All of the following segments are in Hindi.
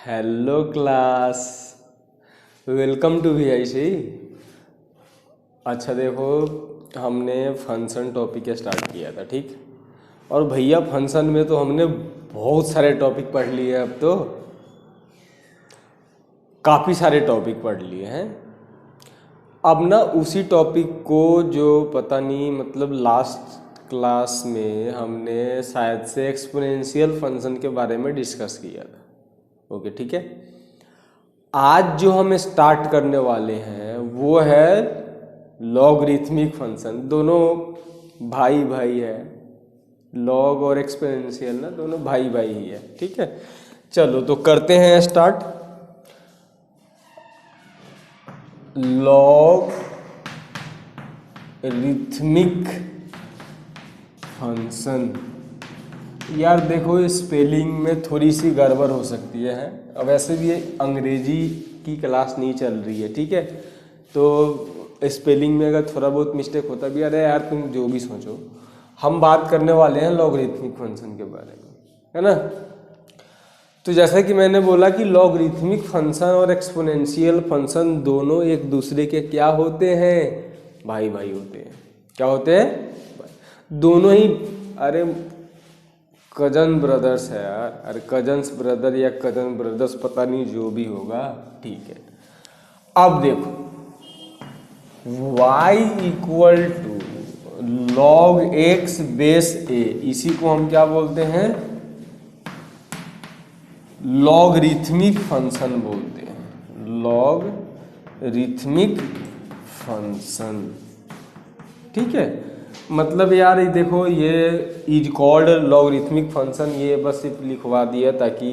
Hello class, welcome to VIC। अच्छा देखो, हमने फंक्शन टॉपिक स्टार्ट किया था, ठीक। और भैया फंक्शन में तो हमने बहुत सारे टॉपिक पढ़ लिए, अब तो काफ़ी सारे टॉपिक पढ़ लिए हैं। अब ना उसी टॉपिक को जो पता नहीं मतलब लास्ट क्लास में हमने शायद से एक्सपोनेंशियल फंक्शन के बारे में डिस्कस किया था। ओके, ठीक है। आज जो हम स्टार्ट करने वाले हैं वो है लॉगरिथमिक फंक्शन। दोनों भाई भाई है, लॉग और एक्सपोनेंशियल ना दोनों भाई भाई ही है, ठीक है। चलो तो करते हैं स्टार्ट। Log rhythmic function. यार देखो, स्पेलिंग में थोड़ी सी गड़बड़ हो सकती है। अब वैसे भी ये अंग्रेजी की क्लास नहीं चल रही है, ठीक है। तो स्पेलिंग में अगर थोड़ा बहुत मिस्टेक होता भी, अरे यार तुम जो भी सोचो, हम बात करने वाले हैं लॉगरिथमिक फंक्शन के बारे में, है ना। तो जैसा कि मैंने बोला कि लॉगरिथमिक फंक्शन और एक्सपोनेंशियल फंक्शन दोनों एक दूसरे के क्या होते हैं, भाई भाई होते हैं। क्या होते हैं? दोनों ही, अरे कजन ब्रदर्स है यार। अरे कजन्स ब्रदर या कजन ब्रदर्स, पता नहीं, जो भी होगा, ठीक है। अब देखो, y equal to log x base a, इसी को हम क्या बोलते हैं? लॉगरिथमिक फंक्शन बोलते हैं। लॉगरिथमिक फंक्शन, ठीक है। मतलब यार ये देखो, ये इज कॉल्ड लॉगरिथमिक फंक्शन, ये बस सिर्फ लिखवा दिया ताकि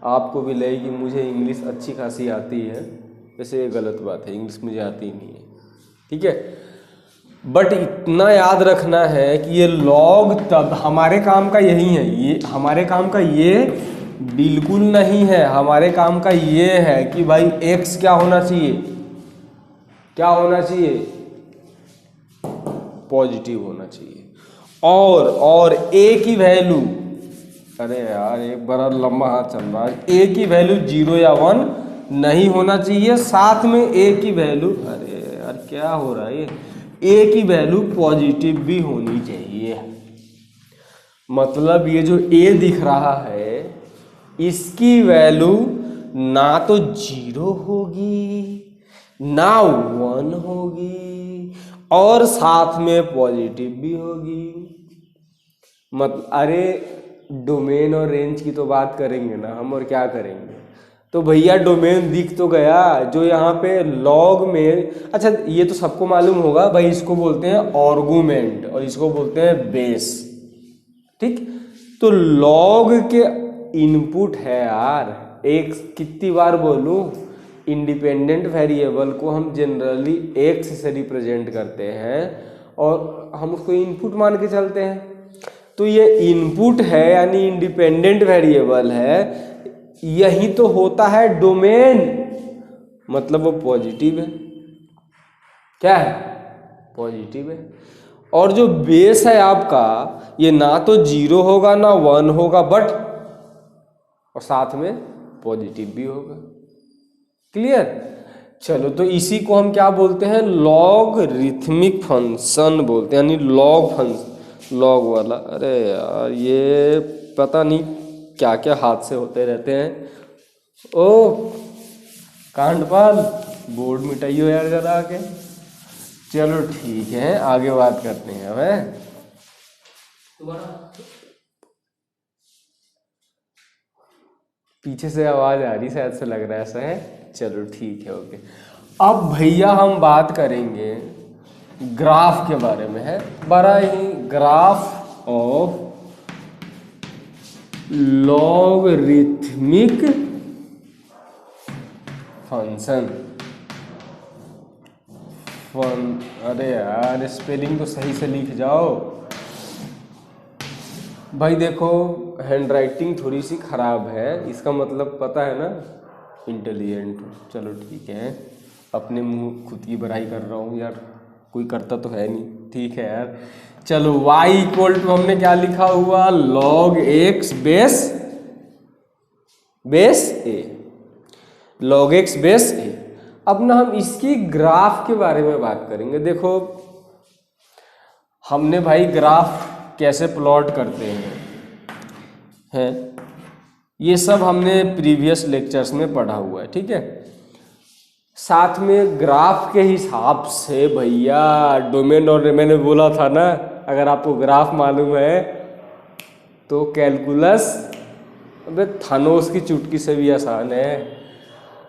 आपको भी लगे कि मुझे इंग्लिश अच्छी खासी आती है। वैसे ये गलत बात है, इंग्लिश मुझे आती ही नहीं है, ठीक है। बट इतना याद रखना है कि ये लॉग तब हमारे काम का यही है, ये हमारे काम का ये बिल्कुल नहीं है। हमारे काम का ये है कि भाई x क्या होना चाहिए, क्या होना चाहिए? पॉजिटिव होना चाहिए। और a की वैल्यू, अरे यार एक बड़ा लंबा हाथ चल रहा है, a की वैल्यू 0 या 1 नहीं होना चाहिए। साथ में a की वैल्यू, अरे यार क्या हो रहा है ये, a की वैल्यू पॉजिटिव भी होनी चाहिए। मतलब ये जो a दिख रहा है, इसकी वैल्यू ना तो 0 होगी ना 1 होगी, और साथ में पॉजिटिव भी होगी। मतलब अरे डोमेन और रेंज की तो बात करेंगे ना हम, और क्या करेंगे। तो भैया डोमेन दिख तो गया जो यहाँ पे लॉग में। अच्छा ये तो सबको मालूम होगा भाई, इसको बोलते हैं आर्गुमेंट और इसको बोलते हैं बेस, ठीक। तो लॉग के इनपुट है यार, एक कितनी बार बोलूं, इंडिपेंडेंट वेरिएबल को हम जनरली एक्स से रिप्रेजेंट करते हैं और हम उसको इनपुट मान के चलते हैं। तो ये इनपुट है यानी इंडिपेंडेंट वेरिएबल है, यही तो होता है डोमेन, मतलब वो पॉजिटिव है। क्या है? पॉजिटिव है। और जो बेस है आपका, ये ना तो 0 होगा ना 1 होगा, बट और साथ में पॉजिटिव भी होगा। क्लियर? चलो तो इसी को हम क्या बोलते हैं? लॉगरिथमिक फंक्शन बोलते हैं, यानी लॉग फंक्शन, लॉग वाला। अरे यार ये पता नहीं क्या क्या हादसे होते रहते हैं। ओ कांडपाल, बोर्ड मिटाइयो यार जरा आके। चलो ठीक है, आगे बात करते हैं। अब पीछे से आवाज आ रही, शायद से लग रहा है ऐसा है। चलो ठीक है, ओके। अब भैया हम बात करेंगे ग्राफ के बारे में, है बड़ा ही, ग्राफ ऑफ लॉगरिथमिक फंक्शन। अरे यार स्पेलिंग तो सही से लिख जाओ भाई। देखो हैंडराइटिंग थोड़ी सी खराब है, इसका मतलब पता है ना, इंटेलिजेंट। चलो ठीक है, अपने मुंह खुद की बड़ाई कर रहा हूँ यार, कोई करता तो है नहीं, ठीक है यार। चलो y इक्वल टू हमने क्या लिखा हुआ, लॉग एक्स बेस बेस ए, log x बेस ए। अब ना हम इसकी ग्राफ के बारे में बात करेंगे। देखो हमने भाई ग्राफ कैसे प्लॉट करते हैं ये सब हमने प्रीवियस लेक्चर्स में पढ़ा हुआ है, ठीक है। साथ में ग्राफ के हिसाब से भैया डोमेन, और मैंने बोला था ना अगर आपको ग्राफ मालूम है तो कैलकुलस अबे थानोस की चुटकी से भी आसान है।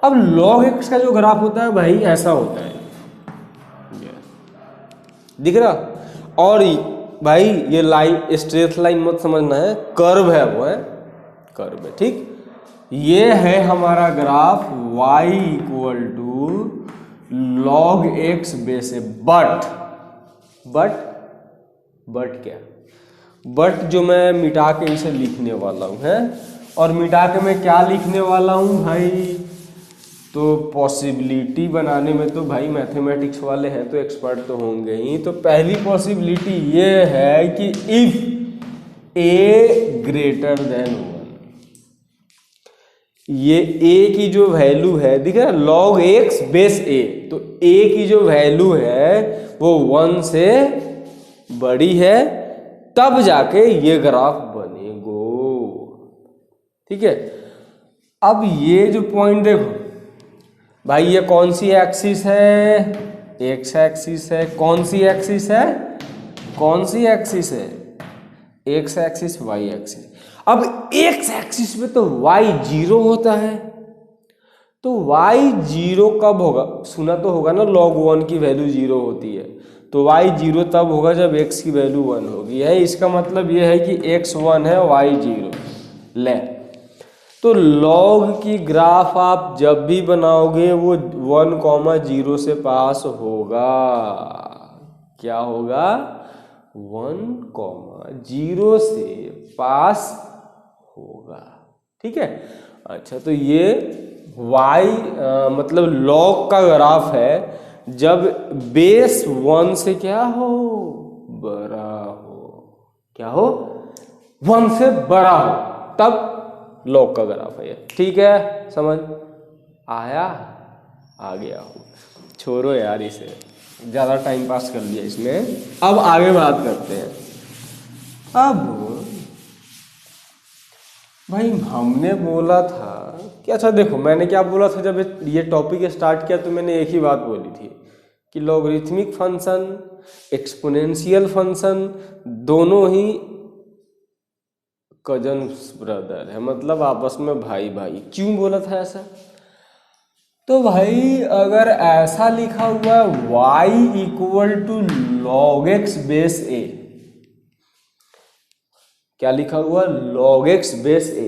अब log x का जो ग्राफ होता है भाई ऐसा होता है, दिख रहा। और भाई ये लाइन स्ट्रेट लाइन मत समझना है, कर्व है, वो है कर्व है, ठीक। ये है हमारा graph y equal to log x base A. But क्या, बट जो मैं मिटा के इसे लिखने वाला हूँ है, और मिटा के मैं क्या लिखने वाला हूँ भाई, तो पॉसिबिलिटी बनाने में तो भाई मैथमेटिक्स वाले हैं तो एक्सपर्ट तो होंगे ही। तो पहली पॉसिबिलिटी ये है कि इफ a ग्रेटर देन 1, ये a की जो वैल्यू है दिख रहा है log x बेस a, तो a की जो वैल्यू है वो 1 से बड़ी है, तब जाके ये ग्राफ बनेगो, ठीक है। अब ये जो पॉइंट देखो भाई, ये कौन सी एक्सिस है, एक्स एक्सिस है। कौन सी एक्सिस है, कौन सी एक्सिस है, एक्स एक्सिस, वाई एक्सिस। अब एक्स एक्सिस पे तो वाई 0 होता है, तो वाई 0 कब होगा, सुना तो होगा ना log 1 की वैल्यू 0 होती है, तो वाई 0 तब होगा जब x की वैल्यू 1 होगी। है इसका मतलब ये है कि x 1 है y 0। ले तो log की ग्राफ आप जब भी बनाओगे वो 1,0 से पास होगा। क्या होगा, 1,0 से पास होगा, ठीक है। अच्छा तो ये y मतलब log का ग्राफ है जब बेस 1 से क्या हो, बड़ा हो। क्या हो, 1 से बड़ा हो, तब log का ग्राफ है ये, ठीक है। समझ आया, आ गया हो, छोड़ो यार इसे, ज़्यादा टाइम पास कर लिया इसमें। अब आगे बात करते हैं। अब भाई हमने बोला था कि अच्छा देखो मैंने क्या बोला था, जब ये टॉपिक स्टार्ट किया तो मैंने एक ही बात बोली थी कि लॉगरिथमिक फंक्शन, एक्सपोनेंशियल फंक्शन दोनों ही कजन ब्रदर है, मतलब आपस में भाई भाई। क्यों बोला था ऐसा, तो भाई अगर ऐसा लिखा हुआ है y equal to log x base a, क्या लिखा हुआ, log x बेस a,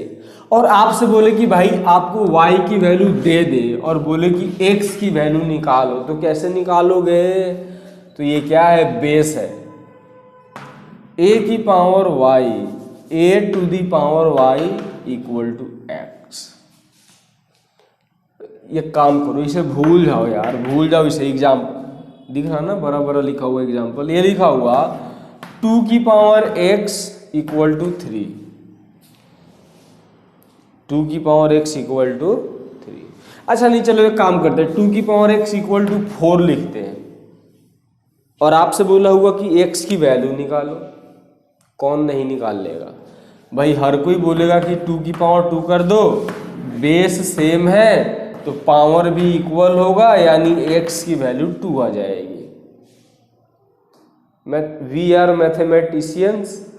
और आपसे बोले कि भाई आपको y की वैल्यू दे दे और बोले कि x की वैल्यू निकालो, तो कैसे निकालोगे, तो ये क्या है, बेस है, a की power y, a to the power y equal to x। ये काम करो, इसे भूल जाओ यार, भूल जाओ इसे। एग्जाम्पल दिख रहा ना, बड़ा बड़ा लिखा हुआ एग्जाम्पल, ये लिखा हुआ 2 की पावर x इक्वल टू 3, 2 की पावर x इक्वल टू 3। अच्छा नहीं, चलो एक काम करते हैं, 2 की पावर x इक्वल टू 4 लिखते हैं, और आपसे बोला हुआ कि x की वैल्यू निकालो। कौन नहीं निकाल लेगा भाई, हर कोई बोलेगा कि 2 की पावर 2 कर दो, बेस सेम है तो पावर भी इक्वल होगा, यानी x की वैल्यू 2 आ जाएगी। वी आर मैथमेटिशियंस,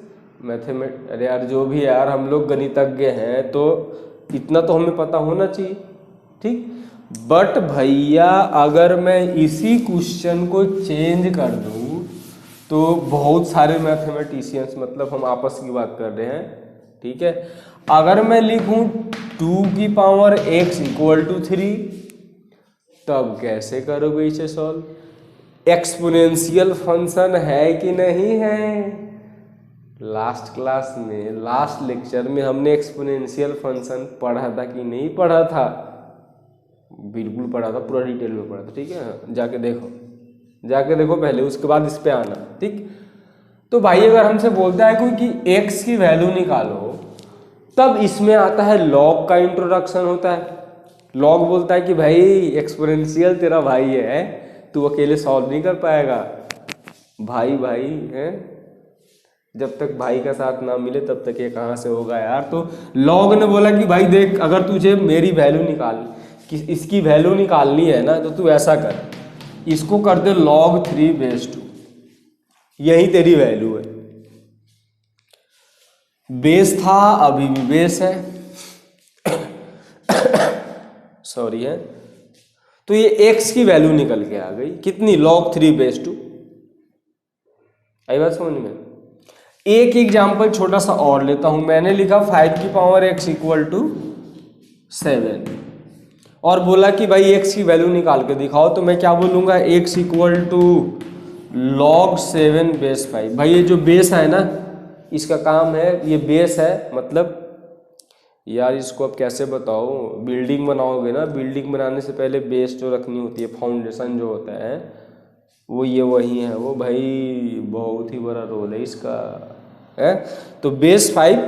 अरे यार जो भी यार हम लोग गणितज्ञ हैं, तो इतना तो हमें पता होना चाहिए, ठीक। बट भैया अगर मैं इसी क्वेश्चन को चेंज कर दूं तो बहुत सारे मैथमेटिशियंस, मतलब हम आपस की बात कर रहे हैं, ठीक है। अगर मैं लिखूं 2 की पावर x इक्वल टू 3, तब कैसे करोगे इसे सॉल्व। एक्सपोनेंशियल फंक्शन है कि नहीं है, लास्ट क्लास में, लास्ट लेक्चर में हमने एक्सपोनेंशियल फंक्शन पढ़ा था कि नहीं पढ़ा था, बिल्कुल पढ़ा था, पूरा डिटेल में पढ़ा था, ठीक है। जाके देखो पहले, उसके बाद इस पे आना, ठीक। तो भाई अगर हमसे बोलता है कोई कि x की वैल्यू निकालो, तब इसमें आता है लॉग का इंट्रोडक्शन होता है। लॉग बोलता है कि भाई एक्सपोनेंशियल तेरा भाई है, तू अकेले सॉल्व नहीं कर पाएगा, भाई भाई है, जब तक भाई का साथ ना मिले तब तक ये कहाँ से होगा यार। तो लॉग ने बोला कि भाई देख, अगर तुझे मेरी वैल्यू कि इसकी वैल्यू निकालनी है ना, तो तू ऐसा कर, इसको कर दे log 3/2, यही तेरी वैल्यू है। बेस था, अभी भी बेस है, सॉरी है। तो ये x की वैल्यू निकल के आ गई कितनी, log 3/2। आई बात समझ में। एक एग्जाम्पल छोटा सा और लेता हूं, मैंने लिखा 5 की पावर x = 7 और बोला कि भाई x की वैल्यू निकाल के दिखाओ, तो मैं क्या बोलूंगा, x = log 7/5। भाई ये जो बेस है ना, इसका काम है, ये बेस है, मतलब यार इसको अब कैसे बताओ, बिल्डिंग बनाओगे ना, बिल्डिंग बनाने से पहले बेस जो रखनी होती है, फाउंडेशन जो होता है वो ये वही है वो, भाई बहुत ही बड़ा रोल है इसका है। तो बेस 5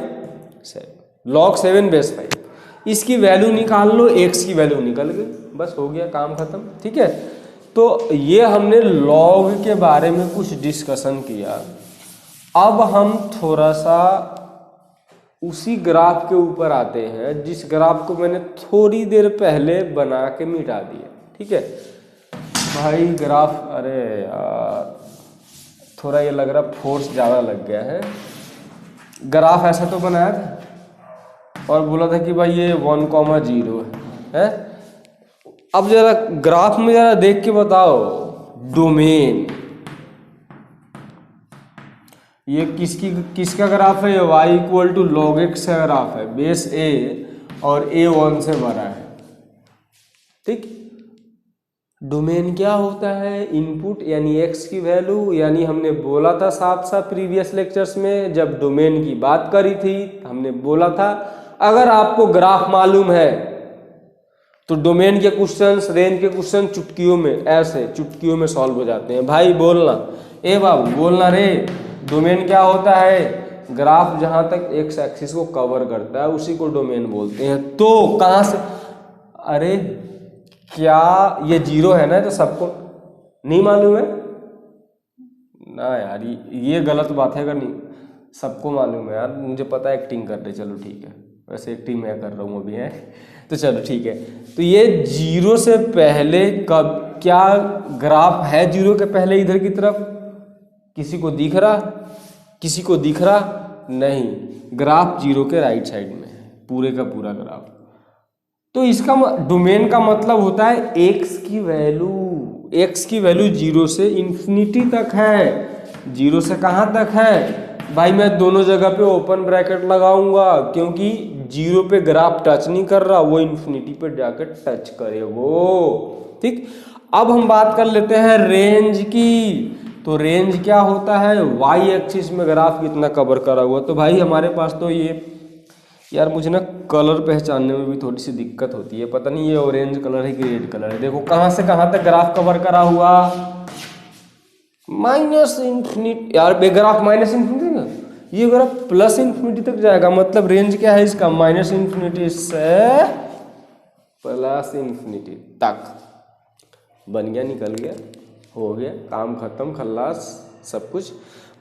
log 7/5, इसकी वैल्यू निकाल लो, x की वैल्यू निकल गई, बस हो गया काम खत्म। ठीक है, तो ये हमने लॉग के बारे में कुछ डिस्कशन किया। अब हम थोड़ा सा उसी ग्राफ के ऊपर आते हैं जिस ग्राफ को मैंने थोड़ी देर पहले बना के मिटा दिया। ठीक है भाई, ग्राफ, अरे यार थोड़ा ये लग रहा फोर्स ज़्यादा लग गया है। ग्राफ ऐसा तो बनाया था और बोला था कि भाई ये 1,0 है। अब जरा ग्राफ में जरा देख के बताओ, डोमेन ये किसका ग्राफ है, y = log x का ग्राफ है, बेस a और a 1 से बड़ा है। ठीक, डोमेन क्या होता है, इनपुट यानी x की वैल्यू, यानी हमने बोला था साफ साफ प्रीवियस लेक्चर्स में जब डोमेन की बात करी थी, हमने बोला था अगर आपको ग्राफ मालूम है तो डोमेन के क्वेश्चंस, रेंज के क्वेश्चन चुटकियों में, ऐसे चुटकियों में सॉल्व हो जाते हैं। भाई बोलना, ए बाबू बोलना रे, डोमेन क्या होता है, ग्राफ जहां तक एक्स एक्सिस को कवर करता है उसी को डोमेन बोलते हैं। तो कहां से, अरे क्या ये 0 है ना, तो सबको नहीं मालूम है ना यार, ये गलत बात है। अगर नहीं सबको मालूम है यार, मुझे पता है एक्टिंग कर रहे, चलो ठीक है, वैसे एक्टिंग मैं कर रहा हूँ अभी है, तो चलो ठीक है। तो ये 0 से पहले कब क्या ग्राफ है, 0 के पहले इधर की तरफ किसी को दिख रहा, किसी को दिख रहा नहीं, ग्राफ 0 के राइट साइड में है, पूरे का पूरा ग्राफ। तो इसका डोमेन का मतलब होता है x की वैल्यू 0 से इन्फिनिटी तक है। 0 से कहाँ तक है भाई, मैं दोनों जगह पे ओपन ब्रैकेट लगाऊंगा, क्योंकि 0 पे ग्राफ टच नहीं कर रहा, वो इन्फिनिटी पे जाकर टच करेगा। ठीक, अब हम बात कर लेते हैं रेंज की। तो रेंज क्या होता है, y एक्सिस में ग्राफ कितना कवर करा हुआ। तो भाई हमारे पास तो ये, यार मुझे ना कलर पहचानने में भी थोड़ी सी दिक्कत होती है, पता नहीं ये ऑरेंज कलर है कि रेड कलर है। देखो कहाँ से कहाँ तक ग्राफ कवर करा हुआ, -∞, यार ग्राफ -∞ ना, ये ग्राफ +∞ तक जाएगा। मतलब रेंज क्या है इसका, -∞ से +∞ तक। बन गया, निकल गया, हो गया, काम खत्म, खल्लास सब कुछ।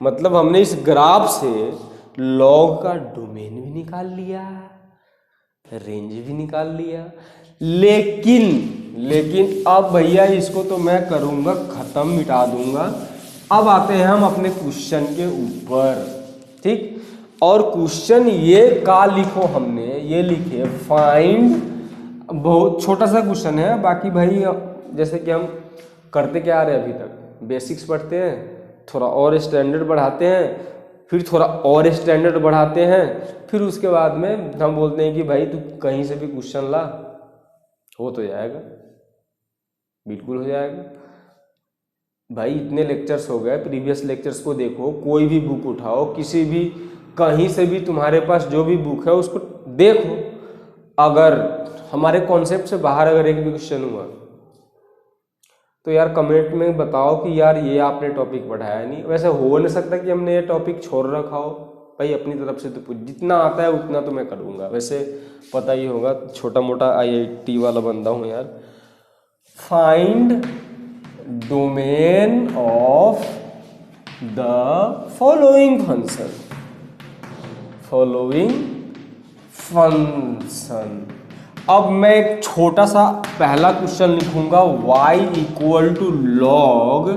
मतलब हमने इस ग्राफ से लॉग का डोमेन भी निकाल लिया, रेंज भी निकाल लिया। लेकिन अब भैया इसको तो मैं करूंगा खत्म, मिटा दूंगा। अब आते हैं हम अपने क्वेश्चन के ऊपर। ठीक, और क्वेश्चन ये का लिखो, हमने ये लिखे फाइंड, बहुत छोटा सा क्वेश्चन है। बाकी भाई जैसे कि हम करते क्या आ रहे हैं, अभी तक बेसिक्स पढ़ते हैं, थोड़ा और स्टैंडर्ड बढ़ाते हैं, फिर थोड़ा और स्टैंडर्ड बढ़ाते हैं, फिर उसके बाद में हम बोलते हैं कि भाई तू कहीं से भी क्वेश्चन ला, हो तो जाएगा, बिल्कुल हो जाएगा। भाई इतने लेक्चर्स हो गए, प्रीवियस लेक्चर्स को देखो, कोई भी बुक उठाओ, किसी भी कहीं से भी तुम्हारे पास जो भी बुक है उसको देखो, अगर हमारे कॉन्सेप्ट से बाहर अगर एक भी क्वेश्चन हुआ तो यार कमेंट में बताओ कि यार ये आपने टॉपिक पढ़ाया नहीं। वैसे हो नहीं सकता कि हमने ये टॉपिक छोड़ रखा हो, भाई अपनी तरफ से तो पूछ, जितना आता है उतना तो मैं करूँगा। वैसे पता ही होगा, छोटा मोटा IIT वाला बंदा हूँ यार। Find domain of the following function. अब मैं एक छोटा सा पहला क्वेश्चन लिखूंगा, y equal to log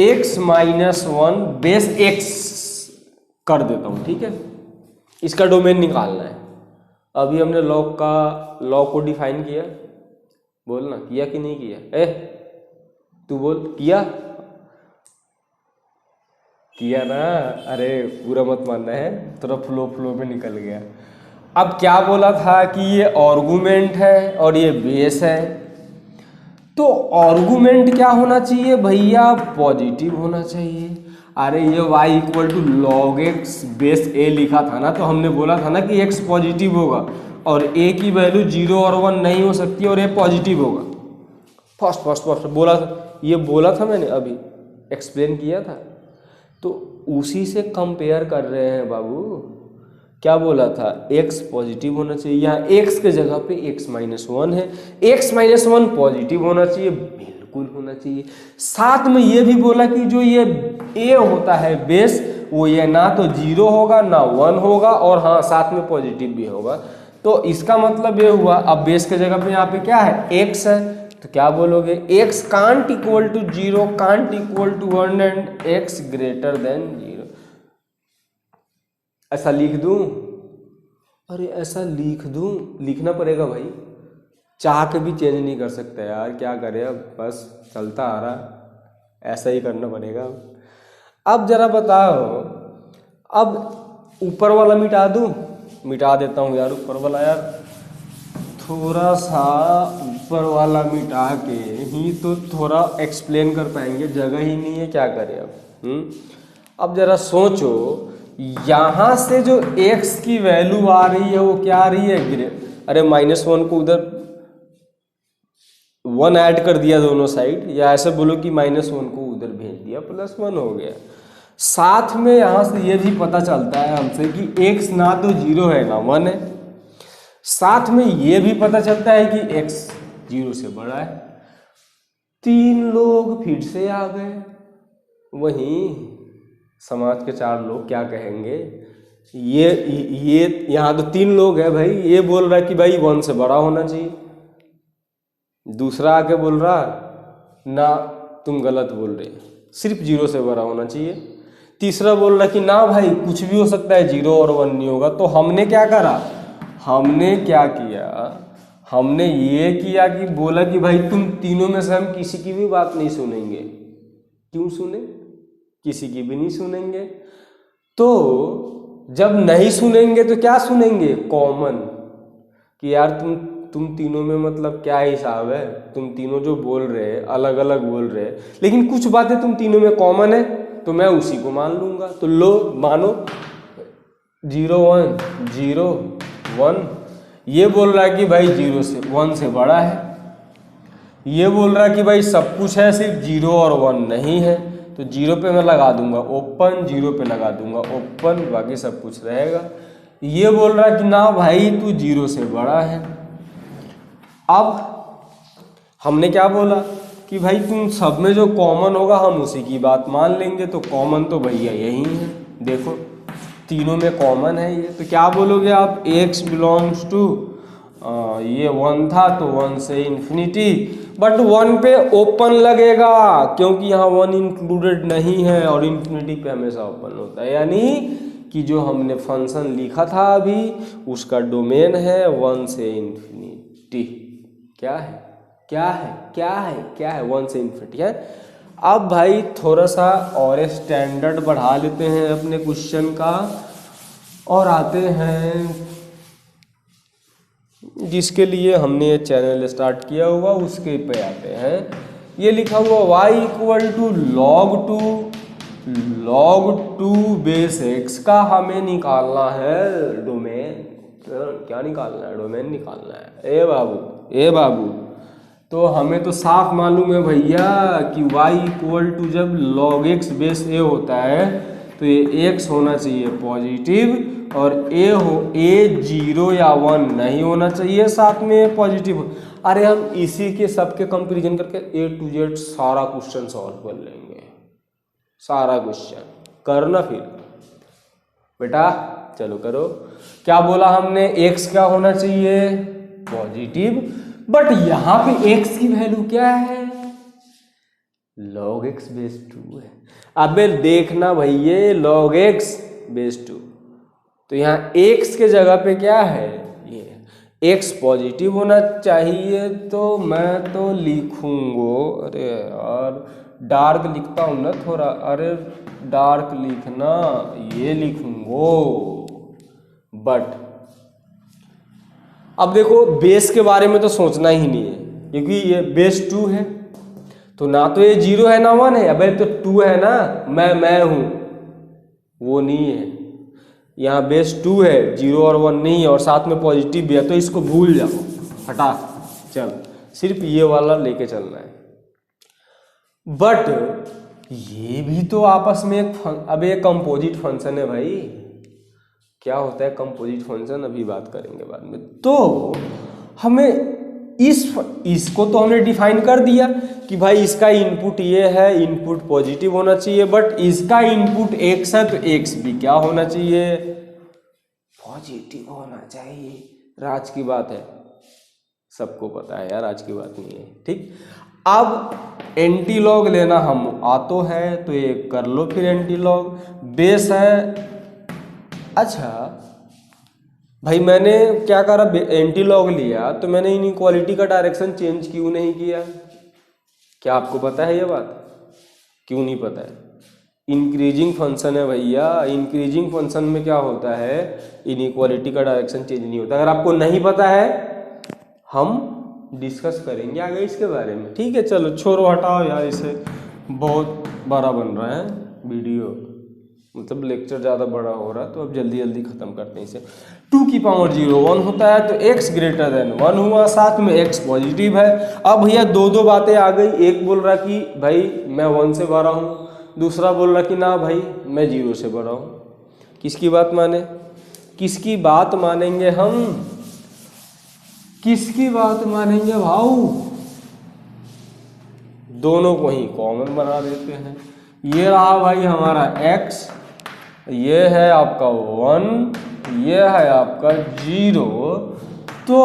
x minus 1 base x कर देता हूं, ठीक है। इसका डोमेन निकालना है। अभी हमने लॉग को डिफाइन किया, बोलना किया कि नहीं किया। तू बोल, किया ना। अरे पूरा मत मानना है, थोड़ा फ्लो में निकल गया। अब क्या बोला था कि ये आर्गुमेंट है और ये बेस है, तो आर्गुमेंट क्या होना चाहिए भैया, पॉजिटिव होना चाहिए। अरे ये y equal to log x base a लिखा था ना, तो हमने बोला था ना कि x पॉजिटिव होगा और a की वैल्यू 0 और 1 नहीं हो सकती और a पॉजिटिव होगा। फर्स्ट बोला था, ये बोला था मैंने, अभी एक्सप्लेन किया था। तो उसी से कंपेयर कर रहे हैं बाबू। क्या बोला था, x पॉजिटिव होना चाहिए, यहाँ x के जगह पे x माइनस 1 है, x माइनस 1 पॉजिटिव होना चाहिए, बिल्कुल होना चाहिए। साथ में ये भी बोला कि जो ये a होता है बेस, वो ये ना तो 0 होगा ना 1 होगा और हाँ साथ में पॉजिटिव भी होगा। तो इसका मतलब ये हुआ, अब बेस के जगह पे यहाँ पे क्या है, x है, तो क्या बोलोगे, x can't equal to 0, can't equal to 1 and x greater than 0। ऐसा लिख दूं? अरे ऐसा लिख दूं, लिखना पड़ेगा भाई, चाह के भी चेंज नहीं कर सकते यार, क्या करें अब, बस चलता आ रहा, ऐसा ही करना पड़ेगा। अब जरा बताओ, अब ऊपर वाला मिटा दूं? मिटा देता हूँ यार ऊपर वाला, यार थोड़ा सा ऊपर वाला मिटा के ही तो थोड़ा एक्सप्लेन कर पाएंगे, जगह ही नहीं है, क्या करें अब। अब जरा सोचो, यहाँ से जो x की वैल्यू आ रही है वो क्या आ रही है, अरे -1 को उधर 1 ऐड कर दिया दोनों साइड, या ऐसे बोलो कि -1 को उधर भेज दिया, +1 हो गया। साथ में यहाँ से ये भी पता चलता है हमसे कि x ना तो 0 है ना 1 है। साथ में ये भी पता चलता है कि x 0 से बड़ा है। 3 लोग फिर से आ गए, वहीं समाज के 4 लोग क्या कहेंगे, ये यहाँ तो 3 लोग हैं भाई, ये बोल रहा है कि भाई 1 से बड़ा होना चाहिए, दूसरा आके बोल रहा ना तुम गलत बोल रहे, सिर्फ 0 से बड़ा होना चाहिए, तीसरा बोल रहा कि ना भाई कुछ भी हो सकता है, 0 और 1 नहीं होगा। तो हमने क्या करा, हमने क्या किया, हमने ये किया कि बोला कि भाई तुम तीनों में से हम किसी की भी बात नहीं सुनेंगे। क्यों सुने, किसी की भी नहीं सुनेंगे। तो जब नहीं सुनेंगे तो क्या सुनेंगे, कॉमन, कि यार तुम तीनों में मतलब क्या हिसाब है, तुम तीनों जो बोल रहे हैं अलग अलग बोल रहे हैं, लेकिन कुछ बातें तुम तीनों में कॉमन है तो मैं उसी को मान लूंगा। तो लो मानो 0 1 0 1, ये बोल रहा है कि भाई 0 से 1 से बड़ा है, ये बोल रहा है कि भाई सब कुछ है सिर्फ 0 और 1 नहीं है। तो 0 पे मैं लगा दूंगा ओपन, 0 पे लगा दूंगा ओपन, बाकी सब कुछ रहेगा। ये बोल रहा है कि ना भाई तू 0 से बड़ा है। अब हमने क्या बोला कि भाई तुम सब में जो कॉमन होगा हम उसी की बात मान लेंगे। तो कॉमन तो भैया यही है, देखो तीनों में कॉमन है ये। तो क्या बोलोगे आप, x बिलोंग्स टू, ये 1 था तो 1 से इन्फिनिटी, बट 1 पे ओपन लगेगा क्योंकि यहाँ 1 इंक्लूडेड नहीं है और इन्फिनिटी पे हमेशा ओपन होता है। यानी कि जो हमने फंक्शन लिखा था अभी उसका डोमेन है 1 से इन्फिनिटी। क्या है, क्या है, क्या है, क्या है, 1 से इन्फिनिटी है। अब भाई थोड़ा सा और स्टैंडर्ड बढ़ा लेते हैं अपने क्वेश्चन का और आते हैं जिसके लिए हमने ये चैनल स्टार्ट किया हुआ उसके पे आते हैं। ये लिखा हुआ y equal to log 2 base x का हमें निकालना है डोमेन। क्या निकालना है, डोमेन निकालना है। ए बाबू तो हमें तो साफ मालूम है भैया कि y इक्वल टू जब log x बेस a होता है तो ये x होना चाहिए पॉजिटिव और a 0 या 1 नहीं होना चाहिए, साथ में पॉजिटिव। अरे हम इसी के सबके कंपैरिजन करके A to Z सारा क्वेश्चन सॉल्व कर लेंगे, सारा क्वेश्चन करना फिर बेटा। चलो करो। क्या बोला हमने, x क्या होना चाहिए पॉजिटिव, बट यहां पे x की वैल्यू क्या है log x बेस 2 है। अबे देखना भैया log x बेस 2, तो यहाँ x के जगह पे क्या है ये x पॉजिटिव होना चाहिए, तो मैं तो लिखूंगो, अरे यार डार्क लिखता हूं ना थोड़ा, अरे डार्क लिखना, ये लिखूंगो। बट अब देखो बेस के बारे में तो सोचना ही नहीं है, क्योंकि ये बेस 2 है, तो ना तो ये 0 है ना 1 है, अबे तो 2 है ना, मैं हूं, वो नहीं है। यहाँ बेस 2 है, 0 और 1 नहीं है, और साथ में पॉजिटिव भी है, तो इसको भूल जाओ, हटा, चल सिर्फ ये वाला लेके चलना है। बट ये भी तो आपस में अब ये कंपोजिट फंक्शन है भाई। क्या होता है कंपोजिट फंक्शन, अभी बात करेंगे बाद में। तो हमें इसको तो हमने डिफाइन कर दिया कि भाई इसका इनपुट ये है, इनपुट पॉजिटिव होना चाहिए, बट इसका इनपुट x है, तो x भी क्या होना चाहिए पॉजिटिव होना चाहिए। राज की बात है, सबको पता है यार, आज की बात नहीं है, ठीक। अब एंटी लॉग लेना हम आतो है, तो ये कर लो फिर एंटी लॉग। बेस है, अच्छा भाई मैंने क्या करा, एंटी लॉग लिया, तो मैंने इनइक्वालिटी का डायरेक्शन चेंज क्यों नहीं किया, क्या आपको पता है ये बात, क्यों नहीं पता है? इंक्रीजिंग फंक्शन है भैया, इंक्रीजिंग फंक्शन में क्या होता है, इनइक्वालिटी का डायरेक्शन चेंज नहीं होता। अगर आपको नहीं पता है हम डिस्कस करेंगे आगे इसके बारे में, ठीक है। चलो छोड़ो, हटाओ यार, इसे बहुत बड़ा बन रहा है वीडियो, मतलब लेक्चर ज़्यादा बड़ा हो रहा है, तो अब जल्दी जल्दी ख़त्म करते हैं इसे। 2 की पावर 0 1 होता है, तो x ग्रेटर देन 1 हुआ, साथ में x पॉजिटिव है। अब भैया दो बातें आ गई, एक बोल रहा कि भाई मैं 1 से बड़ा हूँ, दूसरा बोल रहा कि ना भाई मैं 0 से बड़ा हूँ। किसकी बात माने, किसकी बात मानेंगे हम, किसकी बात मानेंगे भाऊ? दोनों को ही कॉमन बना देते हैं। ये रहा भाई हमारा x, ये है आपका 1, ये है आपका 0। तो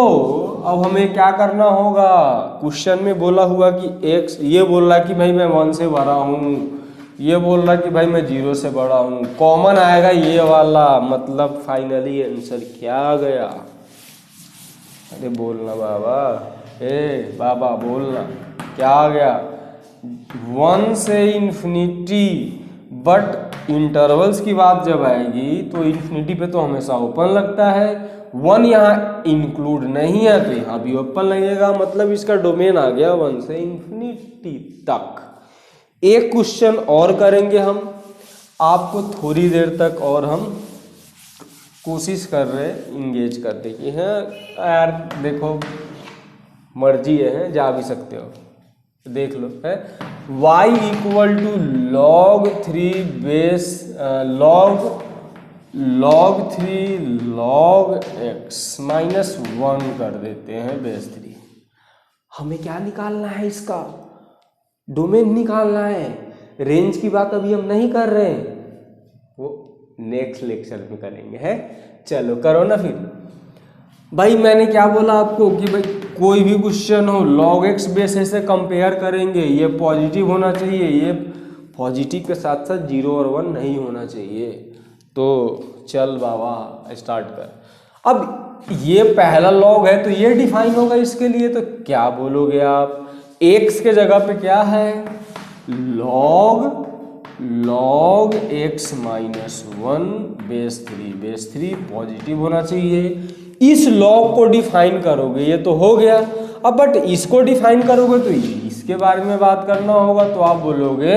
अब हमें क्या करना होगा, क्वेश्चन में बोला हुआ कि x, ये बोल रहा कि भाई मैं 1 से बड़ा हूँ, ये बोल रहा कि भाई मैं 0 से बड़ा हूँ, कॉमन आएगा ये वाला, मतलब फाइनली आंसर क्या आ गया? अरे बोलना बाबा, बाबा बोलना, क्या आ गया? 1 से इन्फिनिटी, बट इंटरवल्स की बात जब आएगी तो इन्फिनिटी पे तो हमेशा ओपन लगता है, 1 यहाँ इंक्लूड नहीं है, तो यहाँ भी ओपन लगेगा, मतलब इसका डोमेन आ गया 1 से इन्फिनिटी तक। एक क्वेश्चन और करेंगे हम, आपको थोड़ी देर तक और हम कोशिश कर रहे इंगेज करते कि हाँ यार देखो मर्जी है, जा भी सकते हो, देख लो है। y equal to log 3 base log 3 log x minus 1 कर देते हैं बेस 3। हमें क्या निकालना है, इसका डोमेन निकालना है। रेंज की बात अभी हम नहीं कर रहे हैं, वो नेक्स्ट लेक्चर में करेंगे है। चलो करो ना फिर। भाई मैंने क्या बोला आपको कि भाई कोई भी क्वेश्चन हो log x बेस से कंपेयर करेंगे, ये पॉजिटिव होना चाहिए, ये पॉजिटिव के साथ साथ 0 और 1 नहीं होना चाहिए। तो चल बाबा स्टार्ट कर। अब ये पहला log है तो ये डिफाइन होगा इसके लिए, तो क्या बोलोगे आप, x के जगह पे क्या है log x minus 1 base 3 positive होना चाहिए। इस log को डिफाइन करोगे, ये तो हो गया। अब बट इसको डिफाइन करोगे तो इसके बारे में बात करना होगा, तो आप बोलोगे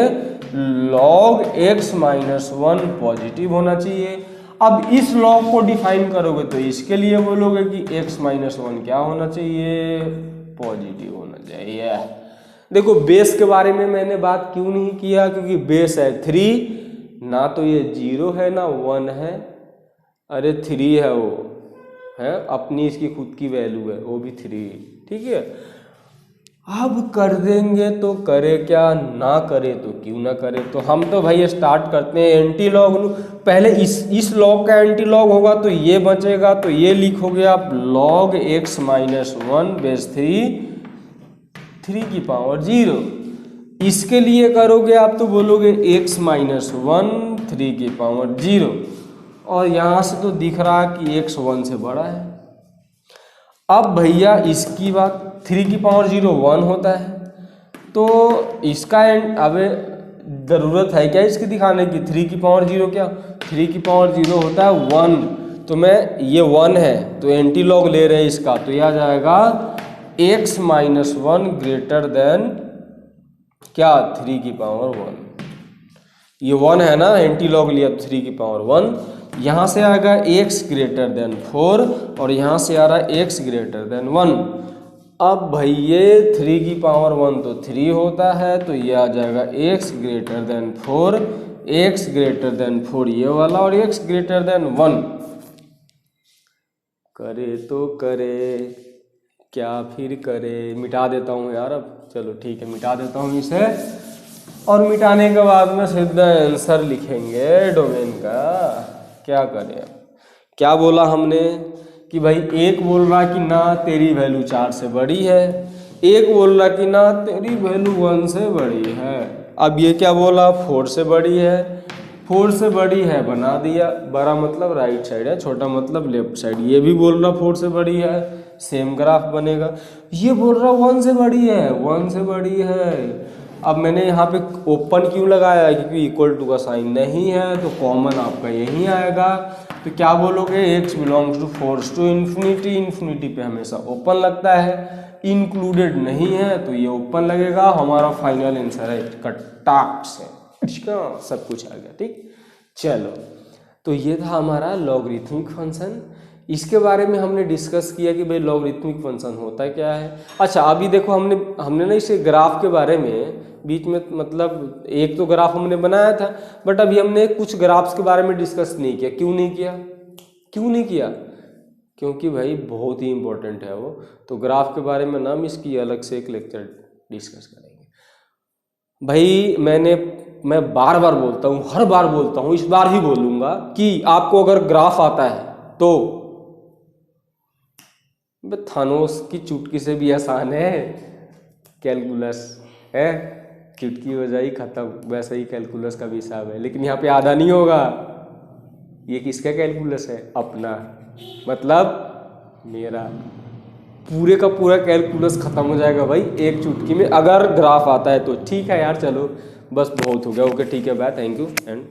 log x माइनस 1 पॉजिटिव होना चाहिए। अब इस log को डिफाइन करोगे तो इसके लिए बोलोगे कि x माइनस 1 क्या होना चाहिए, पॉजिटिव होना चाहिए। देखो बेस के बारे में मैंने बात क्यों नहीं किया, क्योंकि बेस है 3, ना तो ये 0 है ना 1 है, अरे 3 है, वो है अपनी इसकी खुद की वैल्यू है, वो भी 3, ठीक है। अब कर देंगे तो करे क्या, ना करे तो क्यों ना करे। तो हम तो भाई स्टार्ट करते हैं एंटी लॉग। पहले इस लॉग का एंटी लॉग होगा तो ये बचेगा, तो ये लिखोगे आप log x माइनस 1 बेस 3 की पावर 0। इसके लिए करोगे आप तो बोलोगे x माइनस 1 3 की पावर 0, और यहाँ से तो दिख रहा है कि x 1 से बड़ा है। अब भैया इसकी बात 3 की पावर 0 1 होता है, तो इसका एंड अब ज़रूरत है क्या इसकी दिखाने की, 3 की पावर 0 क्या, 3 की पावर 0 होता है 1, तो मैं ये 1 है तो एंटी लॉग ले रहे हैं इसका, तो यह आ जाएगा x माइनस 1 ग्रेटर देन क्या 3 की पावर 1। ये 1 है ना, एंटी लॉग लिया तो 3 की पावर 1, यहाँ से आएगा x ग्रेटर देन 4 और यहाँ से आ रहा है x ग्रेटर देन 1। अब भाई ये 3 की पावर 1 तो 3 होता है, तो ये आ जाएगा x greater then 4, x greater then 4 ये वाला, और x ग्रेटर देन 1। करे तो करे क्या फिर करे, मिटा देता हूँ यार अब, चलो ठीक है मिटा देता हूँ इसे, और मिटाने के बाद में सीधा आंसर लिखेंगे डोमेन का। क्या करें, क्या बोला हमने कि भाई एक बोल रहा कि ना तेरी वैल्यू 4 से बड़ी है, एक बोल रहा कि ना तेरी वैल्यू 1 से बड़ी है। अब ये क्या बोला 4 से बड़ी है, 4 से बड़ी है बना दिया, बड़ा मतलब राइट साइड है, छोटा मतलब लेफ्ट साइड। ये भी बोल रहा 4 से बड़ी है, सेम ग्राफ बनेगा। ये बोल रहा 1 से बड़ी है, 1 से बड़ी है। अब मैंने यहाँ पे ओपन क्यों लगाया है, क्योंकि इक्वल टू का साइन नहीं है, तो कॉमन आपका यही आएगा। तो क्या बोलोगे x belongs to 4 to infinity, infinity पे हमेशा ओपन लगता है, इंक्लूडेड नहीं है तो ये ओपन लगेगा। हमारा फाइनल आंसर है कटाक से, इसका सब कुछ आ गया, ठीक। चलो तो ये था हमारा लॉगरिथमिक फंक्शन। इसके बारे में हमने डिस्कस किया कि भाई लॉगरिथमिक फंक्शन होता क्या है। अच्छा अभी देखो हमने ना इसे ग्राफ के बारे में बीच में, मतलब एक तो ग्राफ हमने बनाया था, बट अभी हमने कुछ ग्राफ्स के बारे में डिस्कस नहीं किया। क्यों नहीं किया? क्योंकि भाई बहुत ही इंपॉर्टेंट है वो, तो ग्राफ के बारे में ना मिस किया, अलग से एक लेक्चर डिस्कस करेंगे। भाई मैं बार बार बोलता हूँ, हर बार बोलता हूँ, इस बार ही बोलूँगा कि आपको अगर ग्राफ आता है तो थानोस की चुटकी से भी आसान है कैलकुलस है, चुटकी हो जाए खत्म, वैसे ही कैलकुलस का भी हिसाब है। लेकिन यहाँ पे आधा नहीं होगा, ये किसका कैलकुलस है? अपना, मतलब मेरा। पूरे का पूरा कैलकुलस खत्म हो जाएगा भाई एक चुटकी में, अगर ग्राफ आता है तो। ठीक है यार, चलो बस बहुत हो गया। ओके ठीक है, बाय, थैंक यू एंड